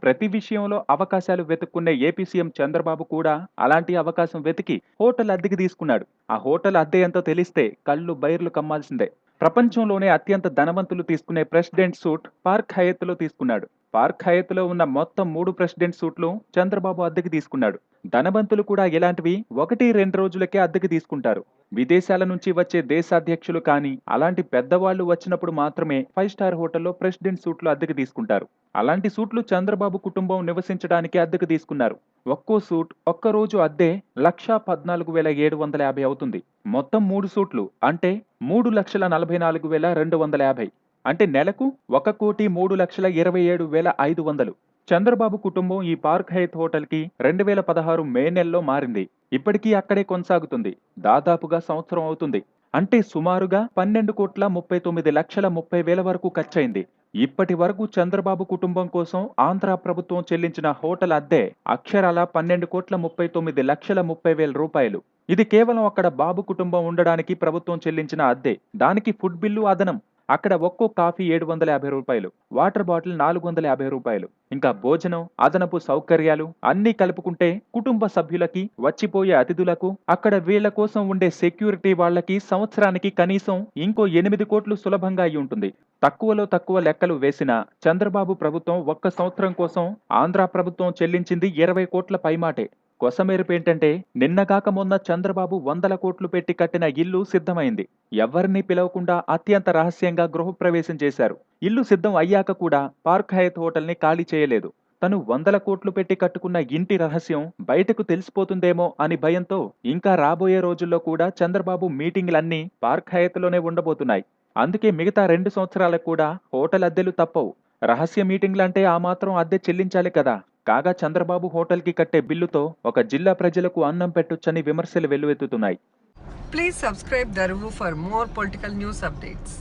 ప్రతి విషయంలో అవకాశాలు వెతుక్కునే ఏపీ సీఎం చంద్రబాబు కూడా అలాంటి అవకాశం వెతికి హోటల్ అద్దెకి తీసుకున్నాడు. ఆ హోటల్ అద్దె ఎంతో తెలిస్తే కళ్ళు బైర్లు కమ్మాల్సిందే. ప్రపంచంలోనే అత్యంత ధనవంతులు తీసుకునే ప్రెసిడెంట్ సూట్ పార్క్ హయత్‌లో తీసుకున్నాడు. పార్క్ హయత్‌లో ఉన్న మొత్తం 3 ప్రెసిడెంట్ సూట్లు చంద్రబాబు అద్దెకి తీసుకున్నాడు. ధనవంతులు కూడా ఇలాంటివి 1, 2 రోజులకే అద్దెకి తీసుకుంటారు. విదేశాల నుంచి వచ్చే దేశాధ్యక్షులు కానీ, అలాంటి పెద్దవాళ్ళు వచ్చినప్పుడు మాత్రమే 5 స్టార్ హోటల్లో ప్రెసిడెంట్ సూట్లు అద్దెకి తీసుకుంటారు. అలాంటి సూట్లు చంద్రబాబు కుటుంబం నివసించడానికి అద్దెకు తీసుకున్నారు. ఒక్కో సూట్ ఒక్కరోజు అద్దె 1,14,750 అవుతుంది. మొత్తం 3 సూట్లు అంటే 3,44,250. అంటే నెలకు 1,03,27,500. చంద్రబాబు కుటుంబం ఈ పార్క్ హయత్ హోటల్‌కి 2016 మే నెలలో మారింది. ఇప్పటికీ అక్కడే కొనసాగుతుంది. దాదాపుగా సంవత్సరం అవుతుంది. అంటే సుమారుగా 12,39,30,30,000 వరకు ఖర్చయింది. ఇప్పటి వరకు చంద్రబాబు కుటుంబం కోసం ఆంధ్ర ప్రభుత్వం చెల్లించిన హోటల్ అద్దె అక్షరాల 12,39,30,30,000 రూపాయలు. ఇది కేవలం అక్కడ బాబు కుటుంబం ఉండడానికి ప్రభుత్వం చెల్లించిన అద్దె. దానికి ఫుడ్ బిల్లు అదనం. అక్కడ ఒక్కో కాఫీ రూ. 750, వాటర్ బాటిల్ రూ. 450. ఇంకా భోజనం, అదనపు సౌకర్యాలు అన్నీ కలుపుకుంటే కుటుంబ సభ్యులకి, వచ్చిపోయే అతిథులకు, అక్కడ వీళ్ళ కోసం ఉండే సెక్యూరిటీ వాళ్ళకి సంవత్సరానికి కనీసం ఇంకో 8 కోట్లు సులభంగా అయి ఉంటుంది. తక్కువలో తక్కువ లెక్కలు వేసినా చంద్రబాబు ప్రభుత్వం ఒక్క సంవత్సరం కోసం ఆంధ్ర ప్రభుత్వం చెల్లించింది 20 కోట్ల పైమాటే. కొసమెరుపేంటంటే నిన్నగాక మొన్న చంద్రబాబు 100 కోట్లు పెట్టి కట్టిన ఇల్లు సిద్ధమైంది. ఎవ్వరినీ పిలవకుండా అత్యంత రహస్యంగా గృహప్రవేశం చేశారు. ఇల్లు సిద్ధం అయ్యాక కూడా పార్క్ హయత్ హోటల్ని ఖాళీ చేయలేదు. తను 100 కోట్లు పెట్టి కట్టుకున్న ఇంటి రహస్యం బయటకు తెలిసిపోతుందేమో అని భయంతో ఇంకా రాబోయే రోజుల్లో కూడా చంద్రబాబు మీటింగ్లన్నీ పార్క్ హయత్‌లోనే ఉండబోతున్నాయి. అందుకే మిగతా 2 సంవత్సరాలకు కూడా హోటల్ అద్దెలు తప్పవు. రహస్య మీటింగ్లంటే ఆ మాత్రం అద్దె చెల్లించాలి కదా! కాగా చంద్రబాబు హోటల్‌కి కట్టే బిల్లుతో ఒక జిల్లా ప్రజలకు అన్నం పెట్టొచ్చని విమర్శలు వెల్లువెత్తుతున్నాయి. Please subscribe Daruvu for more political news updates.